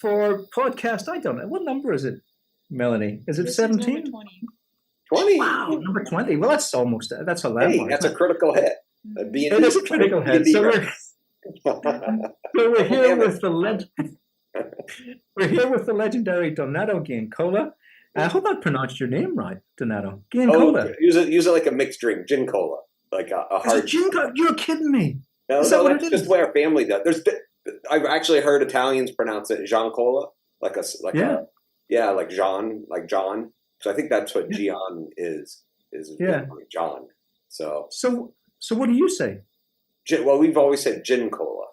for podcast. I don't know. What number is it, Melanie? Is it This is number 17? 20. 20. Wow, number 20. Well, that's almost, that's a Hey, landmark. that's a isn't critical hit. Mhm. D&D. it is a critical hit. So we're here Damn it. with the we're here with the legendary Donado Giancola. I hope I pronounced your name right, Donado. Oh, Giancola. use it like a mixed drink, gin cola, like a Is it hard. gin cola? You're kidding me. No, Is that no, what that's it just is? the way our family does. I've actually heard Italians pronounce it Giancola, like Yeah. like Jean, like John. So I think that's what Gian is Yeah. like John. So So what do you say? well, we've always said gin cola.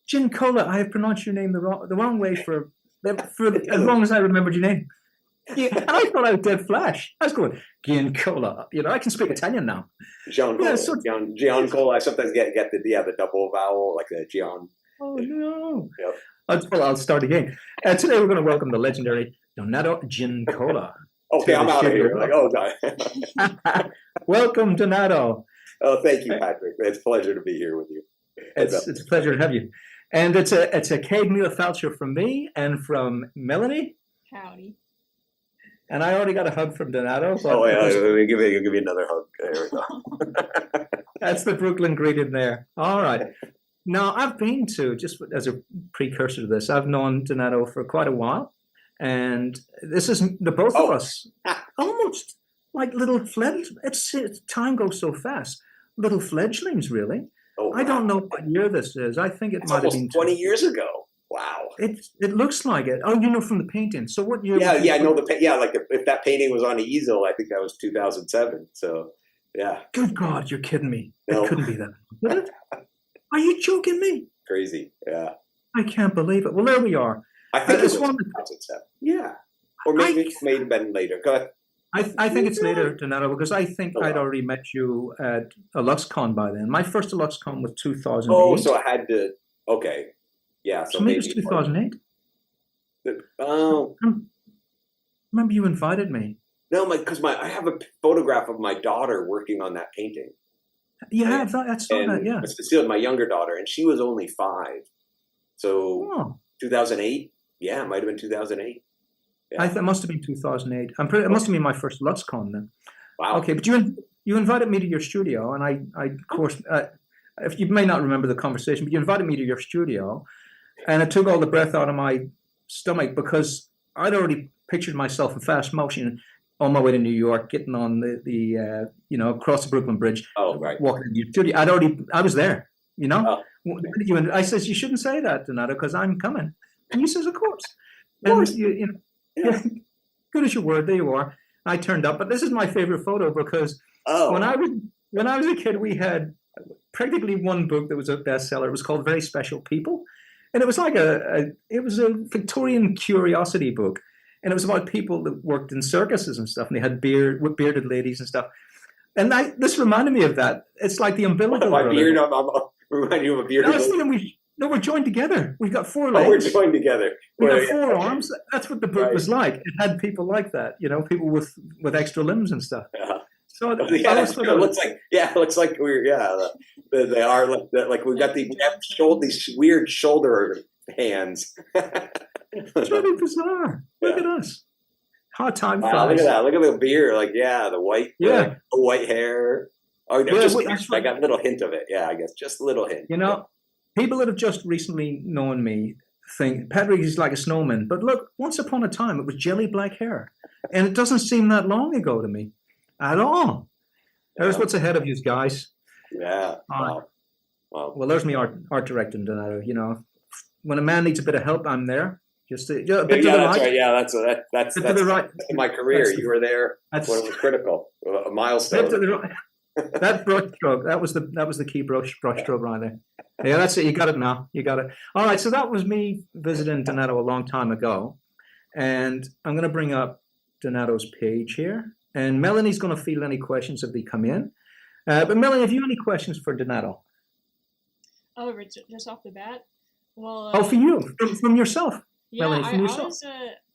Giancola. I have pronounced your name the wrong way for as long as I remembered your name. Yeah, and I thought I was dead flash. I was going Giancola. You know, I can speak Italian now. Giancola, Yeah, so- Giancola. I sometimes get the double vowel, like the Gian. Oh no! Yep. I'll start again. Today we're going to welcome the legendary Donado Giancola. Okay, To I'm the out of studio. here. Like, oh god. Welcome, Donado. Oh, thank you, Patrick. It's a pleasure to be here with you. It's a pleasure to have you. And it's a Cade Mila Felcher from me and from Melanie. Howdy. And I already got a hug from Donado. But Oh yeah, let me give you another hug. There we go. that's the Brooklyn greeting there. All right. Now, I've been to, just as a precursor to this, I've known Donado for quite a while. And this is the both of us almost like little time goes so fast. Little fledglings, really. Oh, I don't know what year this is. I think it It's might have almost been 20 years ago. Wow. It looks like it. Oh, you know, from the painting. So what year? Yeah, was this? I know like if that painting was on an easel, I think that was 2007. So, yeah, Good God, you're kidding me. No. It couldn't be that. Could it? Are you joking me? crazy. Yeah, I can't believe it. Well, there we are. I think it was it's one- 2007. Yeah, or maybe it may have been later. Go ahead. I think it's later, Donato, because I think Oh, I'd wow. already met you at a LuxCon by then. My first LuxCon was 2008. Oh, so I had to. Okay, yeah. So So maybe it maybe was 2008. Oh Remember you invited me. no, because I have a photograph of my daughter working on that painting. You Yeah. have that. I saw that. And Yeah. it's still my younger daughter, and she was only 5. So Oh, 2008, yeah, it might have been 2008. Yeah. it must have been 2008. It must have been my first LuxCon then. Wow. Okay, but you invited me to your studio, and I of course, if you may not remember the conversation, but you invited me to your studio, and it took all the breath out of my stomach because I'd already pictured myself in fast motion on my way to New York, getting on the across the Brooklyn Bridge, Oh, right. walking into your studio. I was there, you know. Oh. I says, you shouldn't say that, Donato, because I'm coming. And you says, of course. Of course. And you know, Yeah. good as your word. There you are. I turned up, but this is my favorite photo because Oh, when I was a kid, we had practically one book that was a bestseller. It was called Very Special People, and it was like it was a Victorian curiosity book, and it was about people that worked in circuses and stuff, and they had bearded ladies and stuff. And this reminded me of that. It's like the umbilical. my brother. beard. I'm remind you of a beard. I was thinking we're joined together. We've got 4 legs. Oh, we're joined together. We Well, got 4 yeah. arms. That's what the book Right. was like. It had people like that, people with extra limbs and stuff. Yeah. So Yeah, I that's was true. It looks like we're they are like we got these weird shoulder hands. it's really bizarre. Look at us. Hard time Wow, flies. look at that! Look at the beard. Like the white, Yeah. the white hair. Oh, no, Yeah, just that's I got a little hint of it. Yeah, I guess just a little hint. People that have just recently known me think Patrick is like a snowman. But look, once upon a time, it was jelly black hair. And it doesn't seem that long ago to me at all. There's what's ahead of you guys. Yeah. Wow. Well, there's me art director, Donato. When a man needs a bit of help, I'm there. Just a bit to the that's right. right. Yeah, that's Bit to the right. in my career. That's the- You were there when That's it was critical, a bit to milestone. the right. That brush stroke. That was the key brush stroke right there. Yeah, that's it. You got it now. You got it. All right. So that was me visiting Donato a long time ago, and I'm going to bring up Donato's page here, and Melanie's going to field any questions if they come in. But Melanie, have you any questions for Donato? Oh, just off the bat? Well, Oh, for you, from yourself. yeah, Melanie, from I yourself. was,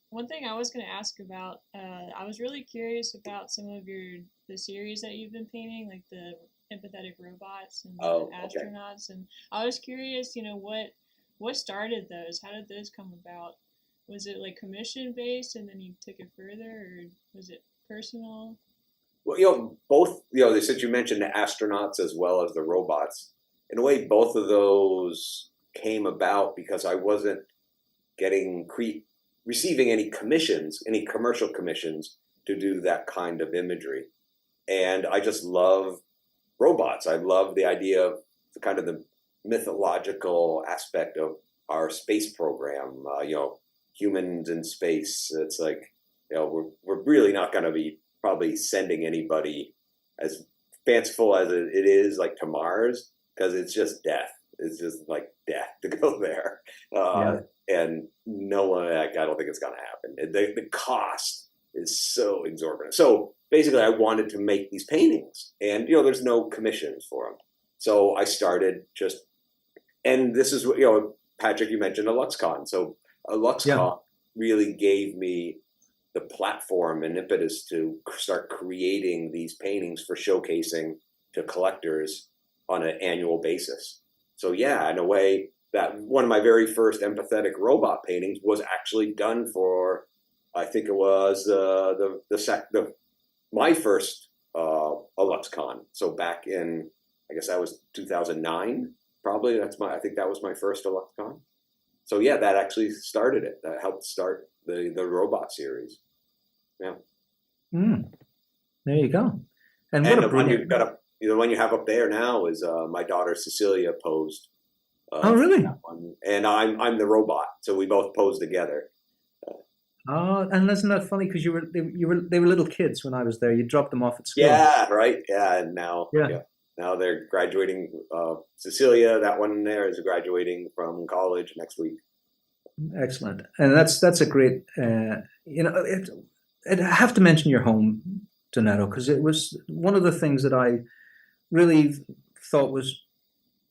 one thing I was going to ask about, I was really curious about some of the series that you've been painting, like the empathetic robots and Oh, the okay. astronauts, and I was curious, what started those? How did those come about? Was it like commission based and then you took it further, or was it personal? Well, both, since you mentioned the astronauts as well as the robots, in a way, both of those came about because I wasn't getting receiving any commissions, any commercial commissions to do that kind of imagery. And I just love robots. I love the idea of the mythological aspect of our space program, humans in space. It's like, we're really not going to be probably sending anybody as fanciful as it is like to Mars, because it's just death. It's just like death to go there. And no one, I don't think it's going to happen. The cost is so exorbitant. So basically I wanted to make these paintings, and, there's no commissions for them. So I started and this is what, Patrick, you mentioned a LuxCon. So a LuxCon really gave me the platform and impetus to start creating these paintings for showcasing to collectors on an annual basis. So yeah, in a way, that one of my very first empathetic robot paintings was actually done for, I think it was my first LuxCon. So back in, I guess that was 2009, probably. I think that was my first LuxCon. So yeah, that actually started it. That helped start the robot series. Yeah. There you go. And what what a a brilliant. the one you have up there now is my daughter Cecilia posed. Oh, really? And I'm the robot, so we both posed together. Oh, and isn't that funny? Because they were little kids when I was there. You dropped them off at school. Yeah, right. Yeah, and now now they're graduating. Cecilia, that one there, is graduating from college next week. Excellent, and that's a great. I have to mention your home, Donado, because it was one of the things that I really thought was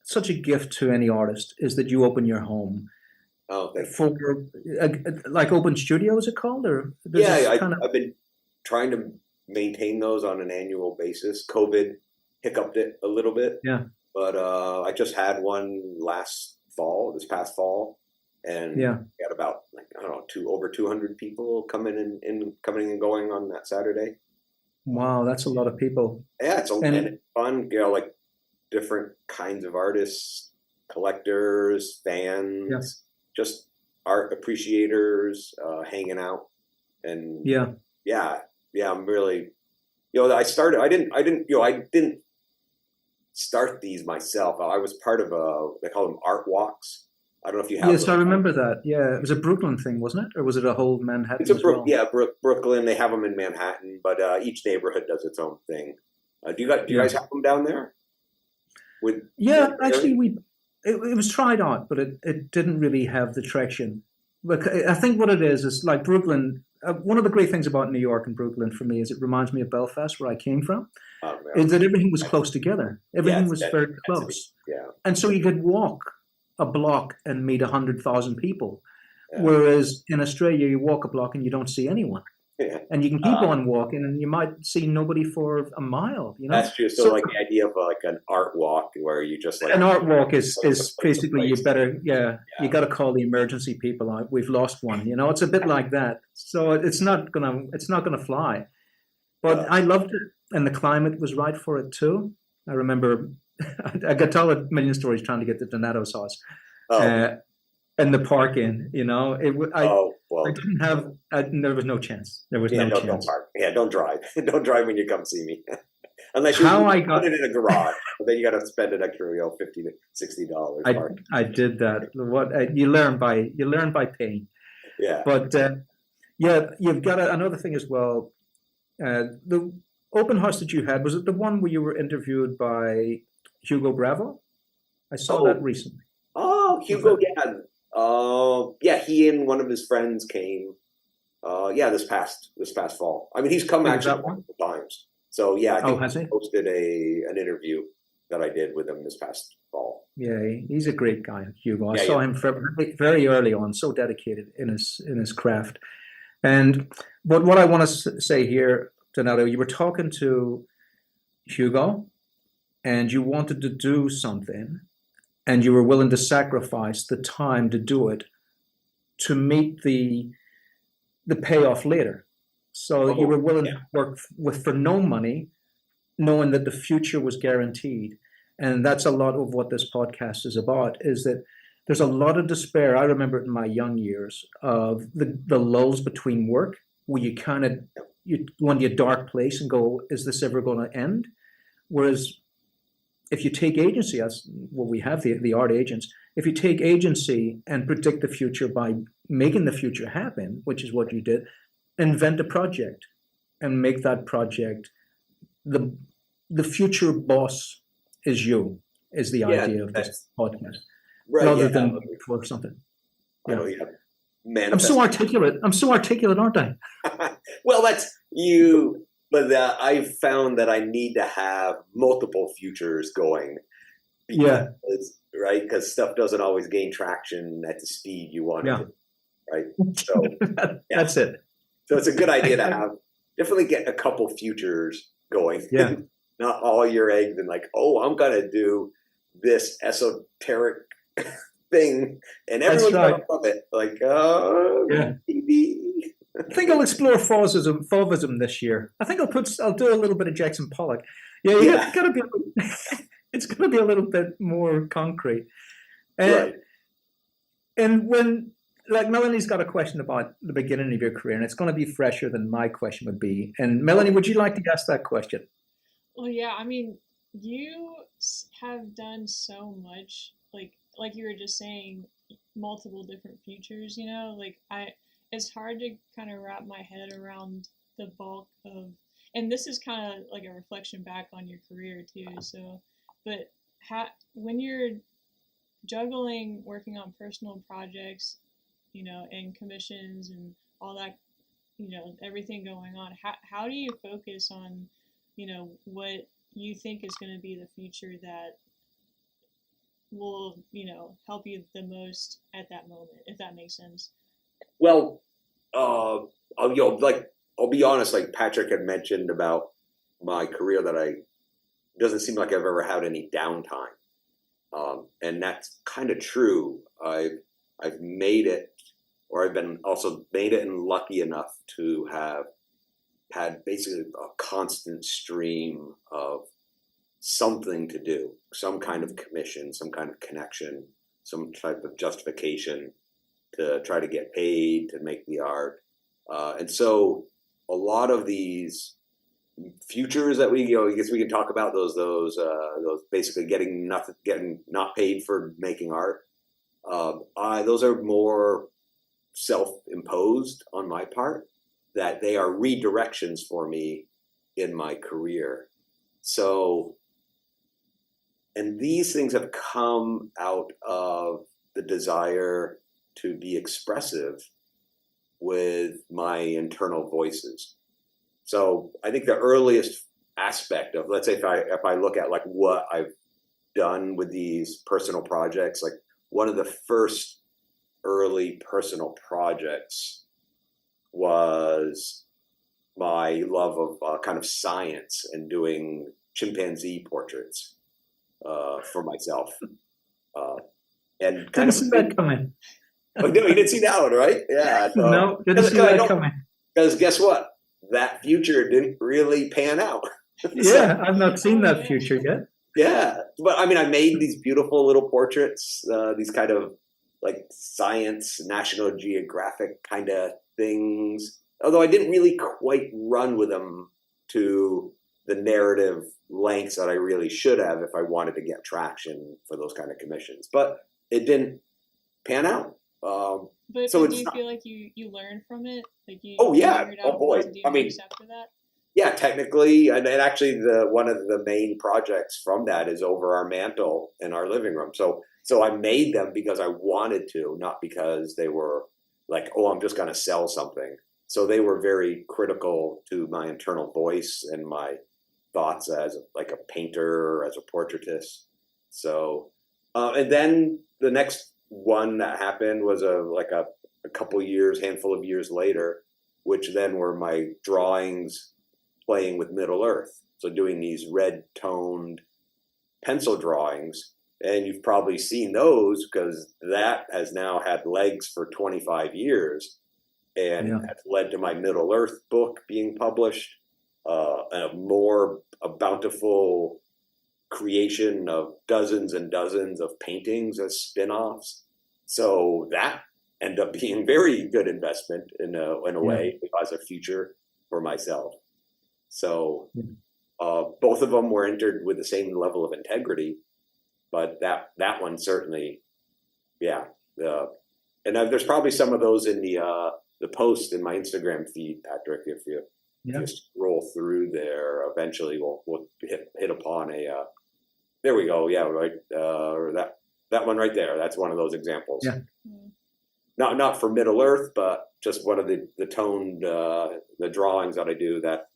such a gift to any artist, is that you open your home. Oh, for like open studio, is it called? Or I've been trying to maintain those on an annual basis. COVID hiccuped it a little bit. Yeah. But I just had one this past fall, and we had about over 200 people coming and going on that Saturday. Wow, that's a lot of people. Yeah, and it's fun. Like different kinds of artists, collectors, fans, just art appreciators hanging out, and I'm really, I didn't start these myself. I was part of they call them art walks. I don't know if you have. Yes, I remember that. Yeah, it was a Brooklyn thing, wasn't it, or was it a whole Manhattan? It's Brooklyn. They have them in Manhattan, but each neighborhood does its own thing. Do you guys have them down there? Actually, it was tried out, but it didn't really have the traction. Look, I think what it is like Brooklyn. One of the great things about New York and Brooklyn for me is it reminds me of Belfast, where I came from. Is that everything was close together. Everything was very close. Yeah. And so you could walk a block and meet 100,000 people. Yeah. Whereas in Australia, you walk a block and you don't see anyone. Yeah. And you can keep on walking and you might see nobody for a mile. That's true. So like the idea of like an art walk where you just like... An art walk is basically you got to call the emergency people out. We've lost one. It's a bit like that. So it's not gonna fly. But I loved it. And the climate was right for it too. I remember I got told a million stories trying to get to Donado's house. And the parking, I didn't have. There was no chance. There was no chance. Don't park. Yeah, don't drive. Don't drive when you come see me, unless you put it in a garage. But then you got to spend an extra, $50 to $60. I did that. What you learn by pain. Yeah. But you've got another thing as well. The open house that you had, was it the one where you were interviewed by Hugo Bravo? I saw that recently. Oh, Hugo, he and one of his friends came. This past fall. I mean, he's come actually multiple times. So I think he posted an interview that I did with him this past fall. Yeah, he's a great guy, Hugo. I saw him very early on, so dedicated in his craft. But what I want to say here, Donado, you were talking to Hugo, and you wanted to do something. and you were willing to sacrifice the time to do it to meet the payoff later. So you were willing to work for no money, knowing that the future was guaranteed. And that's a lot of what this podcast is about, is that there's a lot of despair. I remember it in my young years of the lulls between work, where you go into a dark place and go, is this ever going to end? Whereas if you take agency, as well, we have the art agents, if you take agency and predict the future by making the future happen, which is what you did, invent a project and make that project the future boss is you, is the idea of this podcast. Right, rather than for something. Yeah. I'm so articulate, aren't I? Well, that's you. But I've found that I need to have multiple futures going. Right? Because stuff doesn't always gain traction at the speed you want it to. Right? So that's it. So it's a good idea to have, definitely get a couple futures going. Yeah. Not all your eggs in like, oh, I'm going to do this esoteric thing and everyone's going to love it. Like, oh, maybe. I think I'll explore Fauvism this year. I think I'll do a little bit of Jackson Pollock. It's got to be a little bit more concrete. And when, like, Melanie's got a question about the beginning of your career, and it's going to be fresher than my question would be. And Melanie, would you like to ask that question? Well, yeah, I mean, you have done so much, like you were just saying, multiple different futures, it's hard to kind of wrap my head around the bulk of, and this is kind of like a reflection back on your career too. So, but when you're juggling working on personal projects, and commissions and all that, everything going on, how do you focus on, what you think is going to be the future that will, help you the most at that moment, if that makes sense? Well, I'll be honest. Like Patrick had mentioned about my career, that doesn't seem like I've ever had any downtime, and that's kind of true. I've made it, or I've been also made it, and lucky enough to have had basically a constant stream of something to do, some kind of commission, some kind of connection, some type of justification to try to get paid to make the art. And so a lot of these futures that I guess we can talk about those basically getting not paid for making art. Those are more self-imposed on my part, that they are redirections for me in my career. So, and these things have come out of the desire to be expressive with my internal voices. So I think the earliest aspect of, let's say if I look at like what I've done with these personal projects, like one of the first early personal projects was my love of kind of science and doing chimpanzee portraits for myself. And kind didn't see that coming. Oh, no, you didn't see that one, right? Yeah. So, no, didn't see that coming. Because guess what? That future didn't really pan out. Yeah, I've not seen that future yet. Yeah. But I mean, I made these beautiful little portraits, these kind of like science, National Geographic kind of things. Although I didn't really quite run with them to the narrative lengths that I really should have if I wanted to get traction for those kind of commissions. But it didn't pan out. But so do you feel like you learned from it? Like you figured out boy. To do after that? Yeah, technically, and actually, one of the main projects from that is over our mantle in our living room. So I made them because I wanted to, not because they were like, oh, I'm just going to sell something. So they were very critical to my internal voice and my thoughts as like a painter, as a portraitist. So, and then the next one that happened was a couple years, handful of years later, which then were my drawings playing with Middle Earth. So doing these red toned pencil drawings And you've probably seen those because that has now had legs for 25 years and Yeah. has led to my Middle Earth book being published, a bountiful creation of dozens and dozens of paintings as spin-offs. So that ended up being very good investment in a way as a future for myself. So both of them were entered with the same level of integrity, but that one certainly, yeah. And there's probably some of those in the post in my Instagram feed, Patrick. If you scroll through there, eventually we'll hit upon a. There we go. Yeah, right. That one right there. That's one of those examples. Yeah. Not for Middle Earth, but just one of the toned the drawings that I do that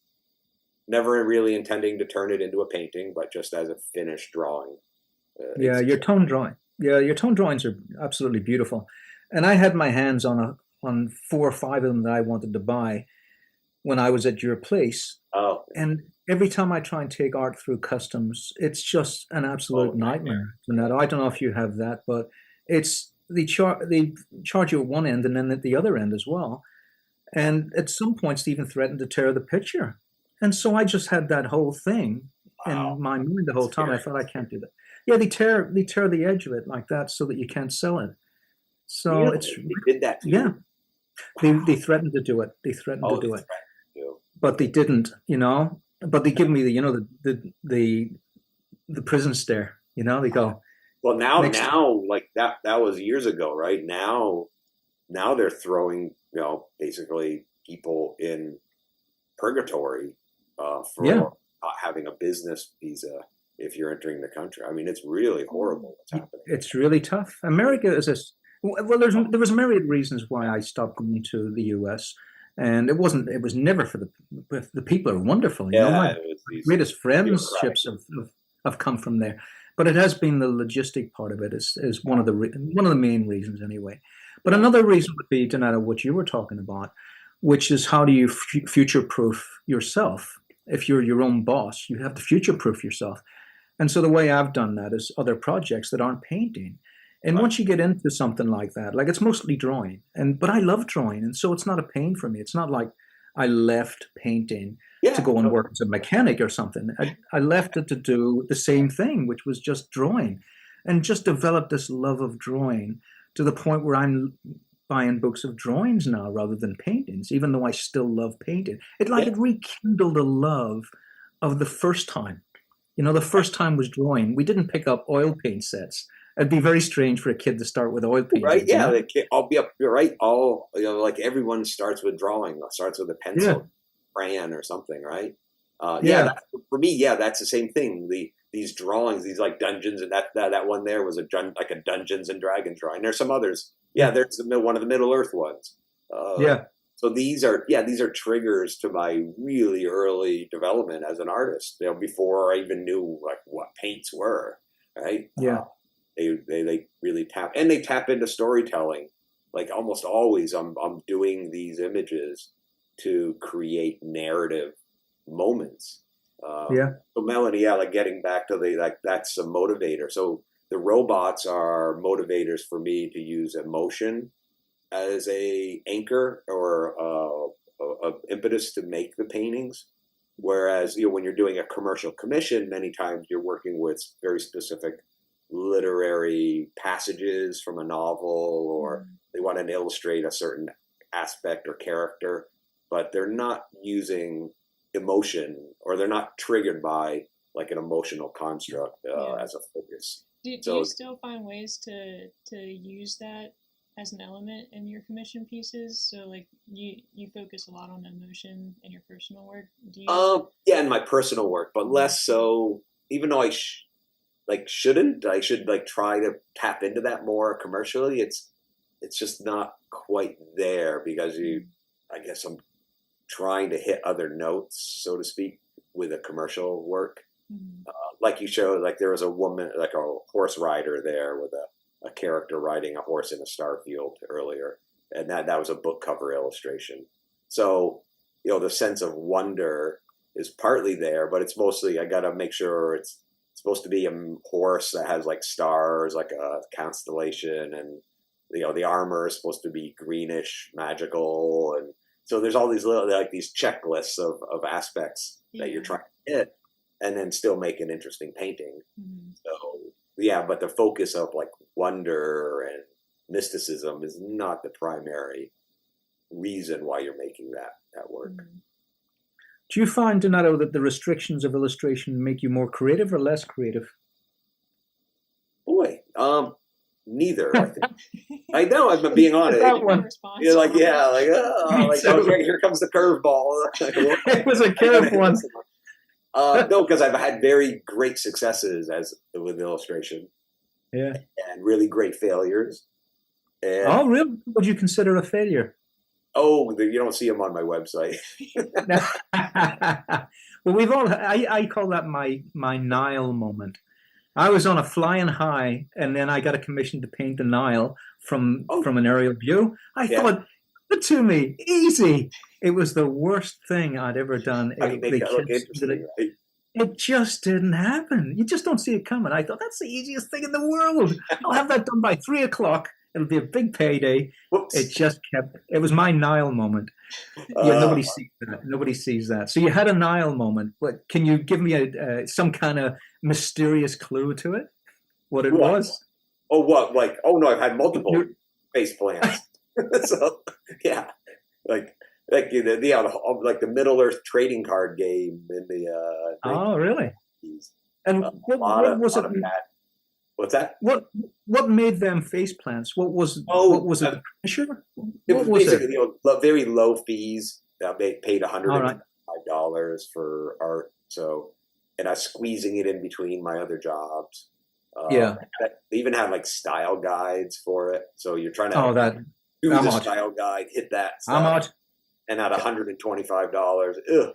never really intending to turn it into a painting, but just as a finished drawing. Your tone drawing. Yeah, your tone drawings are absolutely beautiful. And I had my hands on 4 or 5 of them that I wanted to buy when I was at your place. Oh. And every time I try and take art through customs, it's just an absolute nightmare. Donado. I don't know if you have that, but it's they charge you at one end and then at the other end as well. And at some points they even threatened to tear the picture. And so I just had that whole thing in my mind the whole time. I thought I can't do that. Yeah, they tear the edge of it like that so that you can't sell it. So really? it's They did that too? Yeah. They threatened to do it. They threatened to do it. But they didn't, But they give me the prison stare, They go. Well, now like that was years ago, right? Now they're throwing, basically people in purgatory for not having a business visa if you're entering the country. I mean, it's really horrible what's happening. It's really tough. America is well. There was myriad reasons why I stopped going to the U.S. And it was never for the people are wonderful. My greatest friendships have come from there. But it has been the logistic part of it is one of the main reasons anyway. But another reason would be, Donado, what you were talking about, which is how do you future-proof yourself? If you're your own boss, you have to future-proof yourself. And so the way I've done that is other projects that aren't painting. And once you get into something like that, like it's mostly drawing, but I love drawing, and so it's not a pain for me. It's not like I left painting to go and work as a mechanic or something. I left it to do the same thing, which was just drawing, and just developed this love of drawing to the point where I'm buying books of drawings now rather than paintings, even though I still love painting. It rekindled a love of the first time. The first time was drawing. We didn't pick up oil paint sets. It'd be very strange for a kid to start with oil paint. Right? Yeah, I'll be up. You're right. Like everyone starts with drawing. Starts with a pencil, crayon, or something. Right? For me, that's the same thing. These drawings, these like dungeons, and that one there was a Dungeons and Dragons drawing. There's some others. Yeah, there's one of the Middle Earth ones. So these are triggers to my really early development as an artist. Before I even knew like what paints were. Right? Yeah. They really tap into storytelling. Like almost always, I'm doing these images to create narrative moments. So Melanie, like getting back to that's a motivator. So the robots are motivators for me to use emotion as a anchor or a impetus to make the paintings. Whereas when you're doing a commercial commission, many times you're working with very specific literary passages from a novel, or they want to illustrate a certain aspect or character, but they're not using emotion, or they're not triggered by like an emotional construct as a focus. Do you still find ways to use that as an element in your commission pieces? So like you focus a lot on emotion in your personal work. Do you? In my personal work, but less so. Even though I shouldn't. I should try to tap into that more commercially. It's just not quite there because I guess I'm trying to hit other notes, so to speak, with a commercial work. Mm-hmm. Like you showed, like there was a woman, like a horse rider there with a character riding a horse in a star field earlier, and that was a book cover illustration. So the sense of wonder is partly there, but it's mostly I got to make sure it's supposed to be a horse that has like stars, like a constellation, and the armor is supposed to be greenish, magical, and so there's all these little like these checklists of aspects that you're trying to hit, and then still make an interesting painting. So yeah, but the focus of like wonder and mysticism is not the primary reason why you're making that work. Do you find, Donado, that the restrictions of illustration make you more creative or less creative? Boy, neither. I think. I know. I'm being honest. That one. You're like, yeah, like, oh, like, okay, here comes the curveball. It was a curve one. No, because I've had very great successes with illustration. Yeah. And really great failures. And, oh, really? What would you consider a failure? Oh, you don't see them on my website. Well, we've all. I call that my Nile moment. I was on a flying high, and then I got a commission to paint the Nile from an aerial view. I thought, give it to me, easy. It was the worst thing I'd ever done. I make that look interesting, right? It just didn't happen. You just don't see it coming. I thought that's the easiest thing in the world. I'll have that done by 3:00. It'll be a big payday. Whoops. It just kept. It was my Nile moment. Yeah, nobody sees that. Nobody sees that. So you had a Nile moment. But can you give me some kind of mysterious clue to it? What it was? Oh, what? Like, oh no, I've had multiple face plants. So yeah, like like the Middle Earth trading card game in the. Oh, really? And what was it? What's that? What made them face plants? What was it? Pressure? It was basically very low fees. They paid $105 for art. So, and I was squeezing it in between my other jobs. Yeah. They even have like style guides for it. So you're trying to do the style guide, hit that stuff, I'm out. And at $125. Ugh.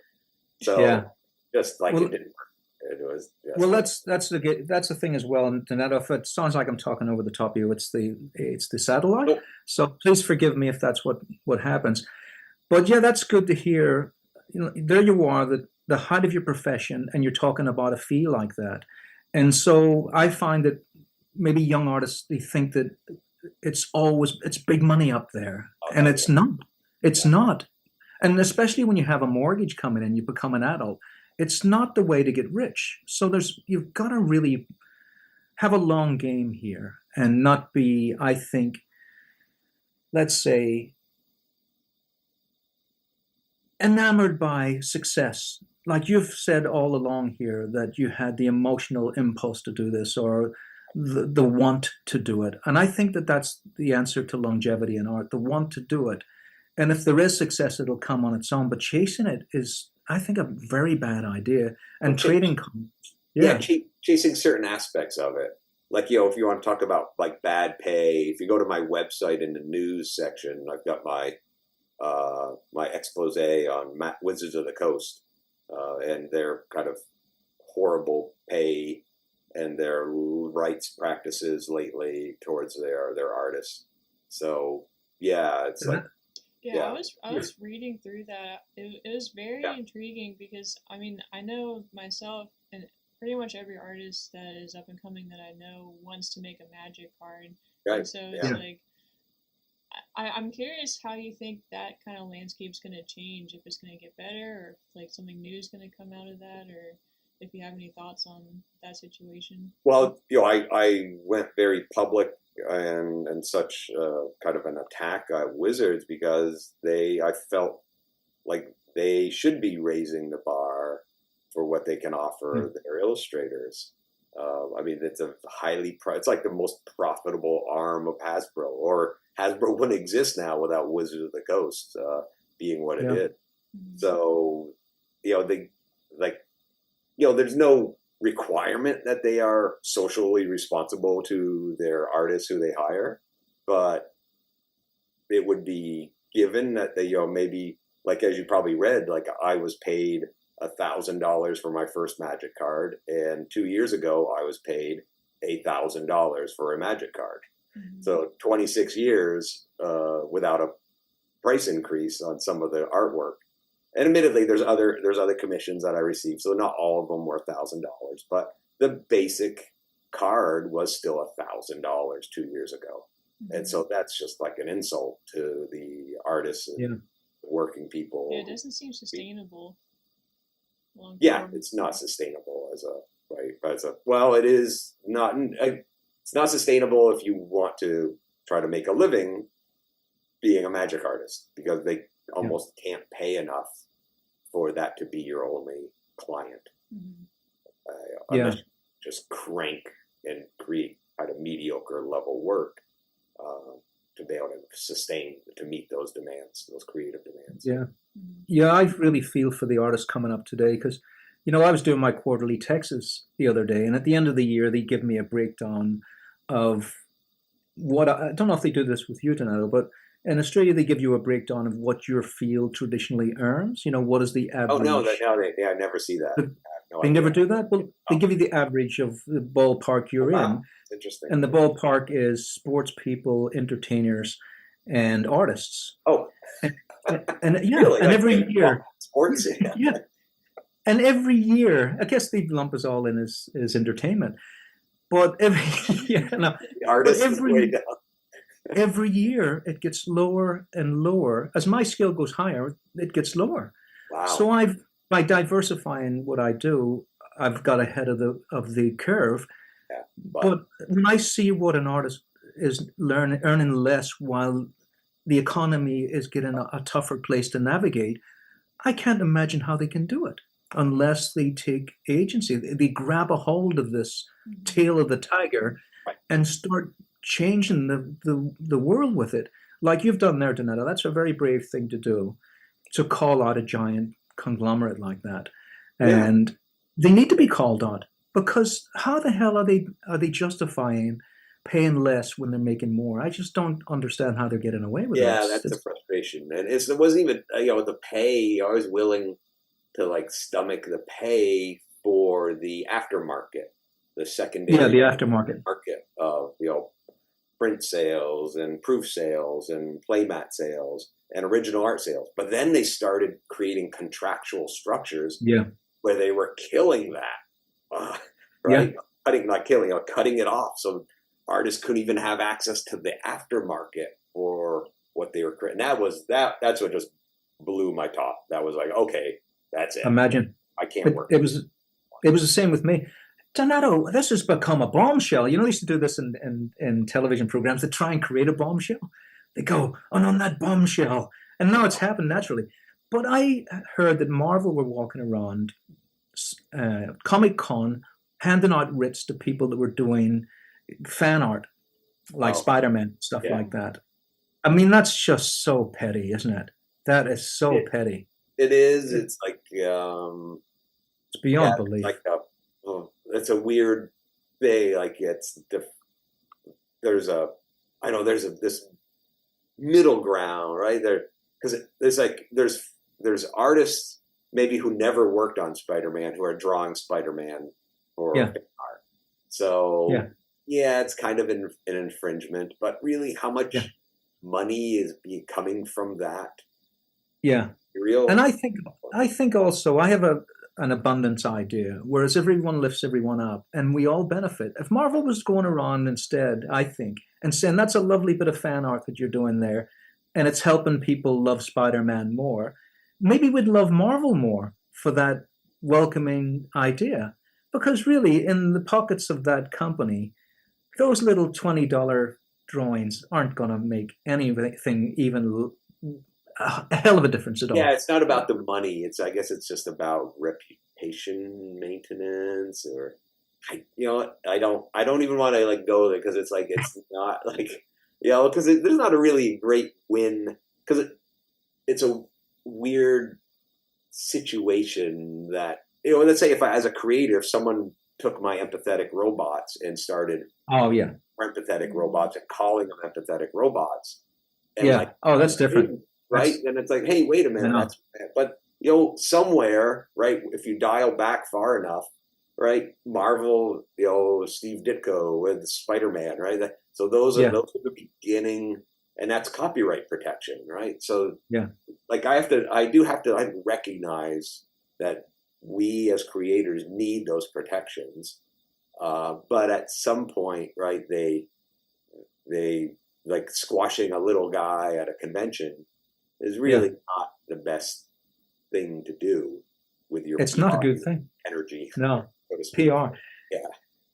So just like it didn't work. It was well. That's the thing as well. And Donado, if it sounds like I'm talking over the top of you, it's the satellite. Nope. So please forgive me if that's what happens. But yeah, that's good to hear. There you are, the height of your profession, and you're talking about a fee like that. And so I find that maybe young artists, they think that it's big money up there, and it's not. It's not. And especially when you have a mortgage coming in, you become an adult. It's not the way to get rich. So you've got to really have a long game here and not be, I think, let's say, enamored by success. Like you've said all along here that you had the emotional impulse to do this or the want to do it. And I think that that's the answer to longevity in art, the want to do it. And if there is success, it'll come on its own. But chasing it is, I think, a very bad idea. And trading chasing certain aspects of it. Like, if you want to talk about like bad pay, if you go to my website in the news section, I've got my my expose on Wizards of the Coast and their kind of horrible pay and their rights practices lately towards their artists. So yeah, it's like. Yeah, I was reading through that. It was very intriguing because I mean I know myself and pretty much every artist that is up and coming that I know wants to make a magic card. Right. And so it's like I'm curious how you think that kind of landscape's going to change. If it's going to get better, or if like something new is going to come out of that, or if you have any thoughts on that situation. Well, I went very public and such kind of an attack at Wizards because I felt like they should be raising the bar for what they can offer their illustrators. I mean, it's it's like the most profitable arm of Hasbro, or Hasbro wouldn't exist now without Wizards of the Coast being what it is. So, there's no requirement that they are socially responsible to their artists who they hire, but it would be given that they, maybe like, as you probably read, like I was paid $1,000 for my first Magic card, and 2 years ago I was paid $8,000 for a Magic card. So 26 years without a price increase on some of the artwork. And admittedly, there's other commissions that I received, so not all of them were $1,000. But the basic card was still $1,000 2 years ago. And so that's just like an insult to the artists and working people. Yeah, it doesn't seem sustainable. Yeah, it's not sustainable as a well, it is not. It's not sustainable if you want to try to make a living being a magic artist, because they almost can't pay enough for that to be your only client. Unless you just crank and create kind of mediocre level work to be able to sustain, to meet those demands, those creative demands. Yeah, I really feel for the artists coming up today, because, you know, I was doing my quarterly Texas the other day, and at the end of the year, they give me a breakdown of what I don't know if they do this with you, Donado, but in Australia, they give you a breakdown of what your field traditionally earns. You know, what is the average? Oh no, I never see that. They never do that? Well, they give you the average of the ballpark you're in. Interesting. And the ballpark is sports people, entertainers, and artists. Oh. And Really? and every year. Sports? And every year, I guess they lump us all in as entertainment. But every year, the artist is way down. Every year it gets lower and lower. As my skill goes higher, it gets lower. Wow. So by diversifying what I do, I've got ahead of the curve. Yeah, but when I see what an artist is earning less while the economy is getting a tougher place to navigate, I can't imagine how they can do it unless they take agency. They grab a hold of this tail of the tiger and start changing the world with it, like you've done there, Donado. That's a very brave thing to do, to call out a giant conglomerate like that. And they need to be called out, because how the hell are they justifying paying less when they're making more? I just don't understand how they're getting away with it. Yeah, that's the frustration. And it wasn't even, the pay. I was willing to like stomach the pay for the aftermarket, the secondary the aftermarket market of print sales and proof sales and playmat sales and original art sales. But then they started creating contractual structures where they were killing that, right? Cutting it off, so artists couldn't even have access to the aftermarket for what they were creating. That's what just blew my top. That was like, okay, that's it. Imagine. I can't work. It was the same with me. Donado, this has become a bombshell. You know, they used to do this in television programs to try and create a bombshell. They go, on that bombshell. And now it's happened naturally. But I heard that Marvel were walking around Comic-Con handing out writs to people that were doing fan art, like Spider-Man, stuff like that. I mean, that's just so petty, isn't it? That is so petty. It is. It's like it's beyond belief. It's a weird thing. Like there's this middle ground, right there, because there's artists maybe who never worked on Spider-Man who are drawing Spider-Man for art. So it's kind of an infringement, but really, how much money is coming from that? Yeah. Real. And I think also I have an abundance idea, whereas everyone lifts everyone up and we all benefit. If Marvel was going around instead, I think, and saying that's a lovely bit of fan art that you're doing there, and it's helping people love Spider-Man more, maybe we'd love Marvel more for that welcoming idea. Because really, in the pockets of that company, those little $20 drawings aren't going to make anything even a hell of a difference at all. Yeah, it's not about the money. I guess it's just about reputation maintenance, or I don't even want to like go there, because it's like it's not like because there's not a really great win, because it's a weird situation that let's say if as a creator, someone took my empathetic robots and started empathetic robots and calling them empathetic robots, and that's different. Right. And it's like, hey, wait a minute. But, somewhere, right, if you dial back far enough, right, Marvel, Steve Ditko with Spider-Man, right? So those are the beginning, and that's copyright protection, right? So, like, I do have to recognize that we as creators need those protections. But at some point, right, they like squashing a little guy at a convention is really not the best thing to do with your It's PR not a good thing. energy, No, so to speak. PR. Yeah.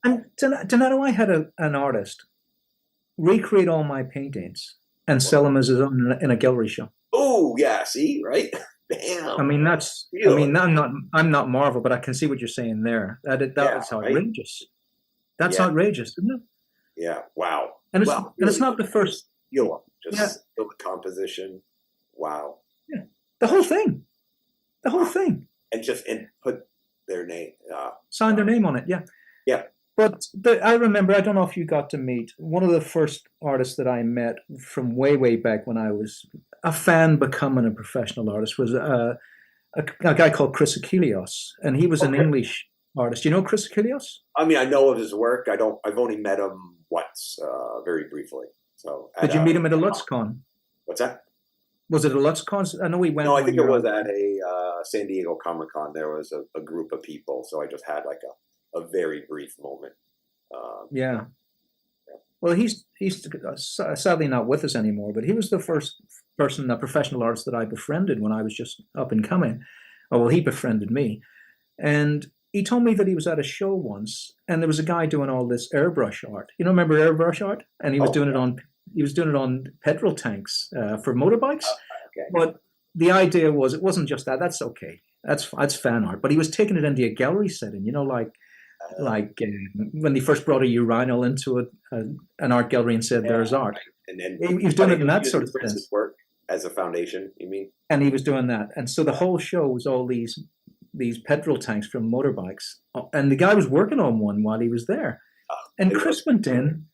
And Donado, I had an artist recreate all my paintings and sell them as his own in a gallery show. Oh yeah, see, right? Damn. I mean, that's. I Really? mean, I'm not Marvel, but I can see what you're saying there. That is Right? outrageous. That's Yeah. outrageous, isn't it? Yeah. Wow. And it's Well, and it's not the first. skill, just Yeah. skill the composition. Wow. Yeah, the whole thing, the whole thing. And put their name. Signed their name on it. Yeah. Yeah. But I remember, I don't know if you got to meet one of the first artists that I met from way back when I was a fan becoming a professional artist was a guy called Chris Achilleos, and he was an English artist. You know Chris Achilleos? I mean, I know of his work. I've only met him once, very briefly. So Did you meet him at a LutzCon? What's that? Was it a LutzCon? I know we went. No, I think it was at a San Diego Comic Con. There was a group of people, so I just had like a very brief moment. Yeah. Well, he's sadly not with us anymore, but he was the first person, a professional artist that I befriended when I was just up and coming. Oh, well, he befriended me. And he told me that he was at a show once, and there was a guy doing all this airbrush art. You know, remember airbrush art? And he was doing it on petrol tanks for motorbikes. Okay. But the idea was it wasn't just that. That's okay. That's fan art. But he was taking it into a gallery setting. You know, like when they first brought a urinal into an art gallery and said, "There's art." And then he was doing it in that sort of sense. Work as a foundation, you mean? And he was doing that, and so the whole show was all these petrol tanks from motorbikes, and the guy was working on one while he was there. And Chris went in,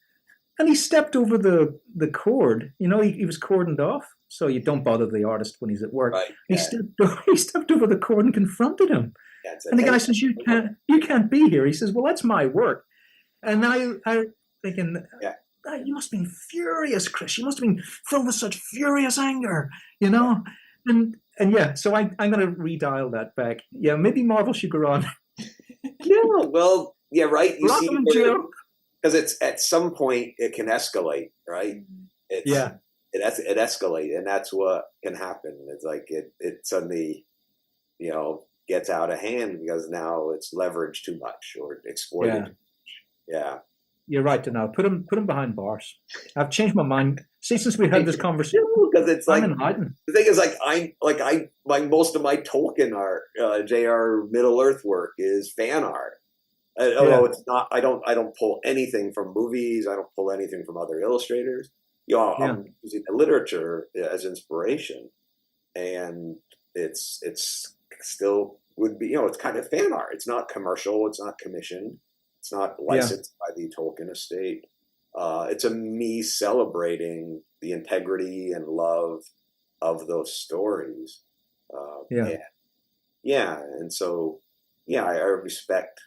and he stepped over the cord. You know, he was cordoned off, so you don't bother the artist when he's at work. Right. He stepped over the cord and confronted him. And the guy says, "You can't be here." He says, "Well, that's my work." And I thinking, you must have been furious, Chris. You must have been filled with such furious anger, you know. And yeah, so I'm going to redial that back. Yeah, maybe Marvel should go on. Yeah, well, yeah, right. You see, Joe. Because it's at some point it can escalate, right? It escalates, and that's what can happen. It's like it suddenly, gets out of hand because now it's leveraged too much or exploited. Yeah. Too much. Yeah. You're right, Donado. Put him behind bars. I've changed my mind since we had this conversation. Because it's like the thing is like most of my Tolkien art, J.R. Middle Earth work is fan art. Although it's not, I don't pull anything from movies. I don't pull anything from other illustrators. I'm using the literature as inspiration, and it's still would be it's kind of fan art. It's not commercial. It's not commissioned. It's not licensed by the Tolkien estate. It's a me celebrating the integrity and love of those stories. And so I respect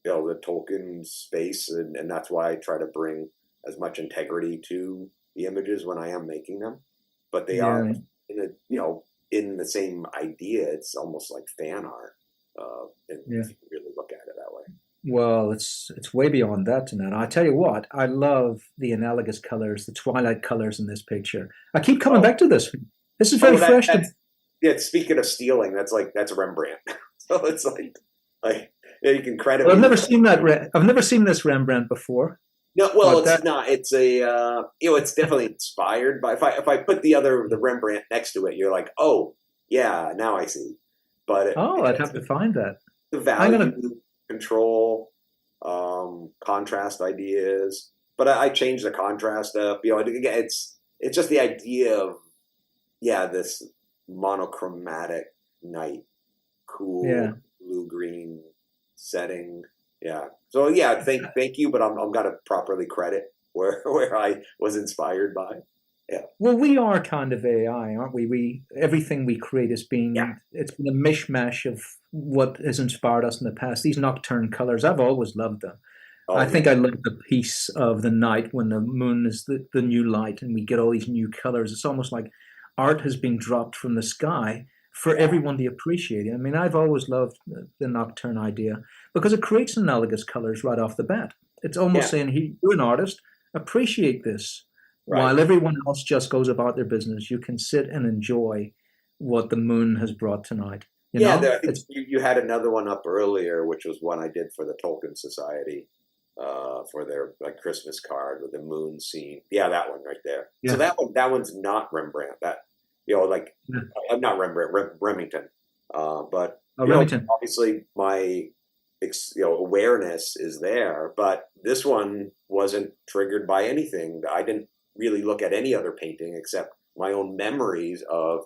the Tolkien space, and that's why I try to bring as much integrity to the images when I am making them. But they are in the same idea. It's almost like fan art, if you really look at it that way. Well, it's way beyond that tonight. I tell you what, I love the analogous colors, the twilight colors in this picture. I keep coming back to this. This is very fresh. Speaking of stealing, that's Rembrandt. So it's like you can credit. Well, I've never seen that. I've never seen this Rembrandt before. No, well, it's not. It's a it's definitely inspired by. If I put the Rembrandt next to it, you're like, oh yeah, now I see. But I'd have to find that. The value, control, contrast ideas. But I changed the contrast up. It's just the idea of this monochromatic night, cool blue green setting. Yeah. So thank you, but I'm gonna properly credit where I was inspired by. Yeah. Well, we are kind of AI, aren't we? We everything we create has been it's been a mishmash of what has inspired us in the past. These nocturne colors, I've always loved them. I think I love the peace of the night when the moon is the new light and we get all these new colors. It's almost like art has been dropped from the sky for everyone to appreciate it. I mean, I've always loved the Nocturne idea because it creates analogous colors right off the bat. It's almost Yeah. saying, hey, you're an artist, appreciate this. Right. While everyone else just goes about their business, you can sit and enjoy what the moon has brought tonight. You know? I think you had another one up earlier, which was one I did for the Tolkien Society for their like Christmas card with the moon scene. Yeah, that one right there. Yeah. So that one's not Rembrandt. That like not Rembrandt, Remington. But Remington. Obviously my awareness is there, but this one wasn't triggered by anything. I didn't really look at any other painting except my own memories of